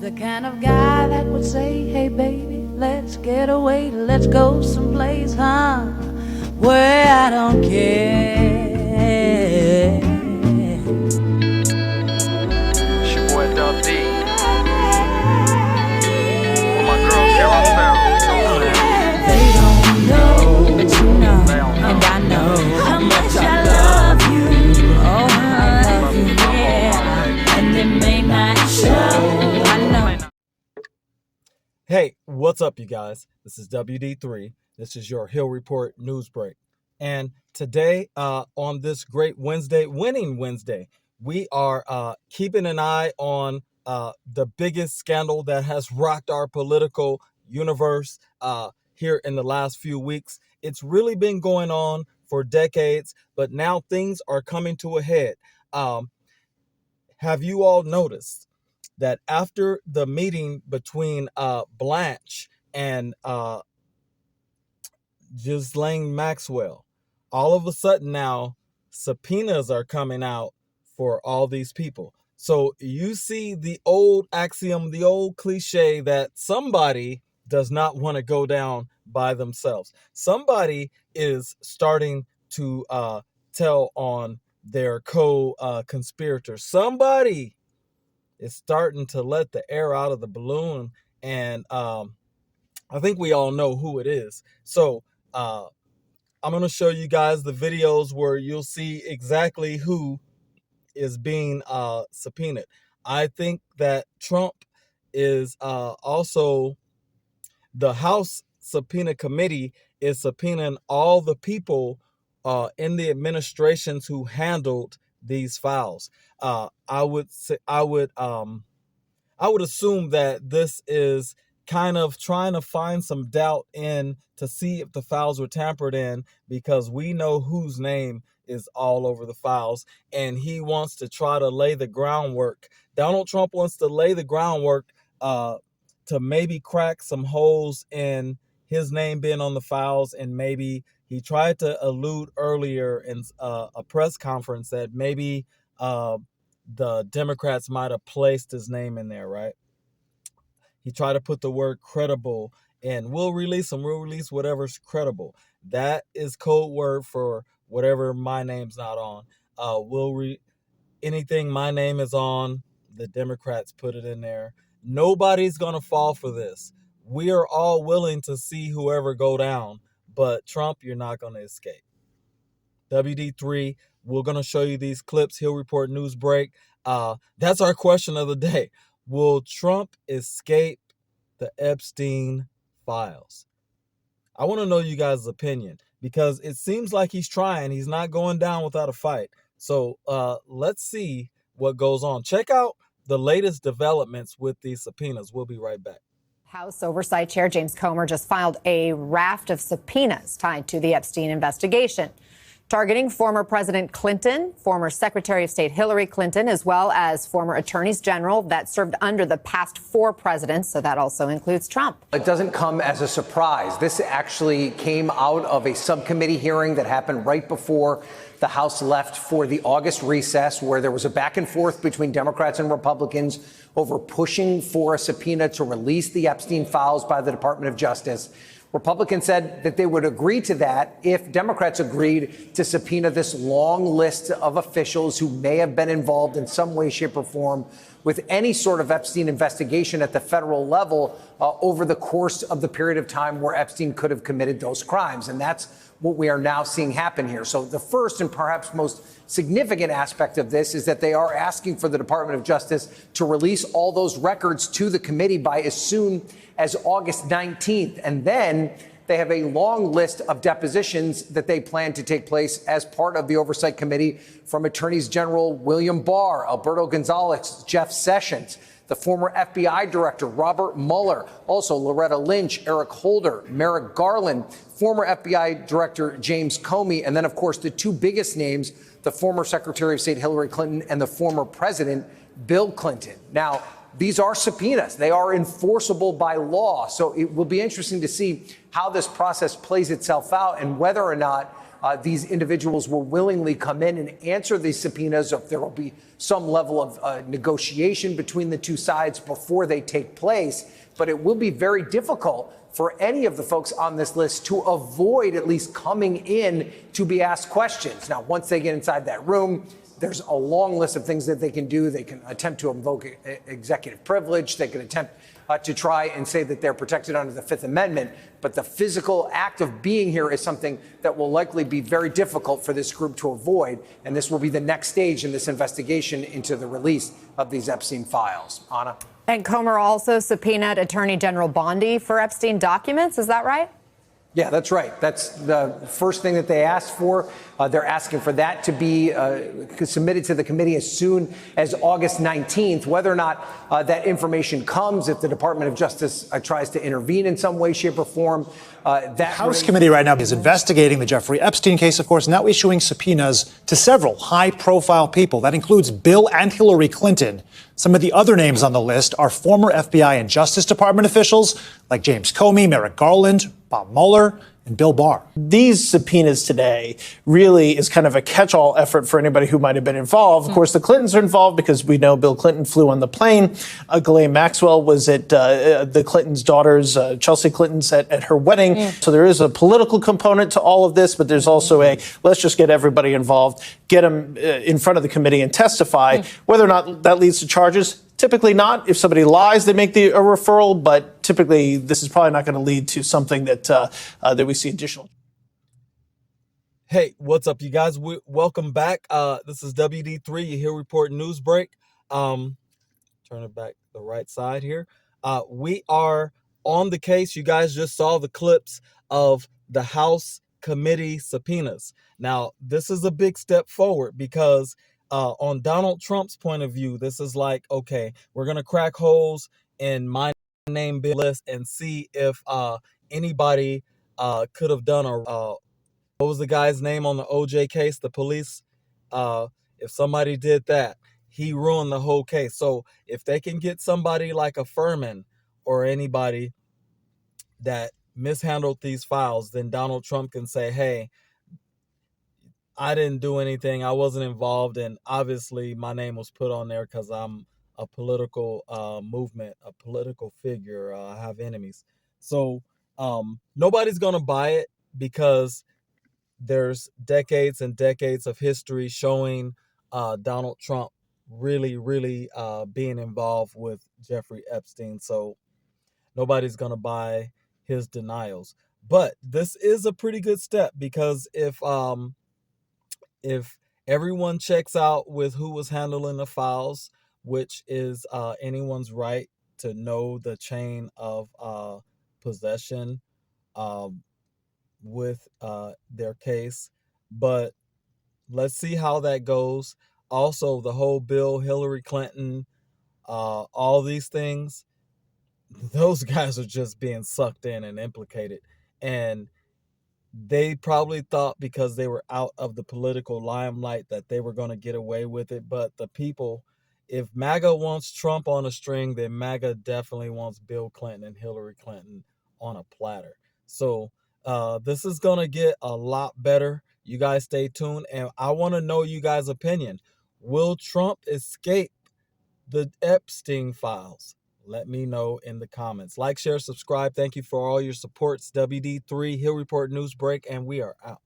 the kind of guy that would say, hey baby, let's get away, let's go someplace, huh, where I don't care. It's your boy Dub D. With my girl Sarah Farrell. They don't know, but you know, and I know how much I love you. Oh, I love you, yeah, and it may not show. Hey, what's up, you guys? This is WD3. This is your Hill Report News Break. And today, on this great Wednesday, winning Wednesday, we are keeping an eye on the biggest scandal that has rocked our political universe here in the last few weeks. It's really been going on for decades, but now things are coming to a head. Have you all noticed that after the meeting between Blanche and Ghislaine Maxwell, all of a sudden now subpoenas are coming out for all these people? So you see the old axiom, the old cliche that somebody does not want to go down by themselves. Somebody is starting to tell on their co-conspirators. Somebody is starting to let the air out of the balloon, and I think we all know who it is. So I'm going to show you guys the videos where you'll see exactly who is being subpoenaed. I think that Trump is also, the House Subpoena Committee is subpoenaing all the people in the administrations who handled these files. I would assume that this is kind of trying to find some doubt in to see if the files were tampered in, because we know whose name is all over the files, and he wants to try to lay the groundwork. Donald Trump wants to lay the groundwork to maybe crack some holes in his name being on the files, and maybe he tried to allude earlier in a press conference that maybe the Democrats might have placed his name in there, right? He tried to put the word credible in. We'll release him. We'll release whatever's credible. That is code word for whatever my name's not on. Anything my name is on, the Democrats put it in there. Nobody's going to fall for this. We are all willing to see whoever go down, but Trump, you're not going to escape. WD3, we're going to show you these clips. Hill Report News Break. That's our question of the day. Will Trump escape the Epstein files? I want to know you guys' opinion, because it seems like he's trying. He's not going down without a fight. So let's see what goes on. Check out the latest developments with these subpoenas. We'll be right back. House Oversight Chair James Comer just filed a raft of subpoenas tied to the Epstein investigation, targeting former President Clinton, former Secretary of State Hillary Clinton, as well as former attorneys general that served under the past 4 presidents. So that also includes Trump. It doesn't come as a surprise. This actually came out of a subcommittee hearing that happened right before the House left for the August recess, where there was a back and forth between Democrats and Republicans over pushing for a subpoena to release the Epstein files by the Department of Justice. Republicans said that they would agree to that if Democrats agreed to subpoena this long list of officials who may have been involved in some way, shape, or form with any sort of Epstein investigation at the federal level over the course of the period of time where Epstein could have committed those crimes. And that's what we are now seeing happen here. So the first and perhaps most significant aspect of this is that they are asking for the Department of Justice to release all those records to the committee by as soon as August 19th. And then they have a long list of depositions that they plan to take place as part of the Oversight Committee from Attorneys General William Barr, Alberto Gonzales, Jeff Sessions, the former FBI Director Robert Mueller, also Loretta Lynch, Eric Holder, Merrick Garland, former FBI Director James Comey, and then, of course, the 2 biggest names, the former Secretary of State Hillary Clinton and the former President Bill Clinton. Now, these are subpoenas. They are enforceable by law. So it will be interesting to see how this process plays itself out and whether or not these individuals will willingly come in and answer these subpoenas, or if there will be some level of negotiation between the two sides before they take place. But it will be very difficult for any of the folks on this list to avoid at least coming in to be asked questions. Now, once they get inside that room, there's a long list of things that they can do. They can attempt to invoke executive privilege. They can attempt to try and say that they're protected under the Fifth Amendment. But the physical act of being here is something that will likely be very difficult for this group to avoid. And this will be the next stage in this investigation into the release of these Epstein files. Anna? And Comer also subpoenaed Attorney General Bondi for Epstein documents. Is that right? Yeah, that's right. That's the first thing that they asked for. They're asking for that to be submitted to the committee as soon as August 19th. Whether or not that information comes, if the Department of Justice tries to intervene in some way, shape, or form, the House committee right now is investigating the Jeffrey Epstein case, of course, now issuing subpoenas to several high-profile people. That includes Bill and Hillary Clinton. Some of the other names on the list are former FBI and Justice Department officials like James Comey, Merrick Garland, Bob Mueller, and Bill Barr. These subpoenas today really is kind of a catch-all effort for anybody who might have been involved. Of course, the Clintons are involved because we know Bill Clinton flew on the plane. Ghislaine Maxwell was at the Clintons' daughter's, Chelsea Clinton's, at her wedding. So there is a political component to all of this, but there's also let's just get everybody involved, get them in front of the committee and testify. Whether or not that leads to charges, typically not. If somebody lies, they make a referral, but typically this is probably not going to lead to something that that we see additional. Hey, what's up, you guys? Welcome back. This is WD3, your Hill Report News Break. Turn it back the right side here. We are on the case. You guys just saw the clips of the House committee subpoenas. Now, this is a big step forward because on Donald Trump's point of view, this is like, okay, we're going to crack holes in my name bill list and see if anybody could have done what was the guy's name on the OJ case? The police, if somebody did that, he ruined the whole case. So if they can get somebody like a Furman or anybody that mishandled these files, then Donald Trump can say, hey, I didn't do anything. I wasn't involved. And obviously my name was put on there because I'm a political movement, a political figure. I have enemies. So nobody's going to buy it because there's decades and decades of history showing Donald Trump really being involved with Jeffrey Epstein. So nobody's going to buy his denials. But this is a pretty good step because if everyone checks out with who was handling the files, which is anyone's right to know the chain of possession with their case. But let's see how that goes. Also, the whole Bill, Hillary Clinton, all these things, those guys are just being sucked in and implicated. And they probably thought because they were out of the political limelight that they were going to get away with it. But the people, if MAGA wants Trump on a string, then MAGA definitely wants Bill Clinton and Hillary Clinton on a platter. So this is going to get a lot better. You guys stay tuned. And I want to know you guys' opinion. Will Trump escape the Epstein files? Let me know in the comments. Like, share, subscribe. Thank you for all your supports. WD3 Hill Report News Break, and we are out.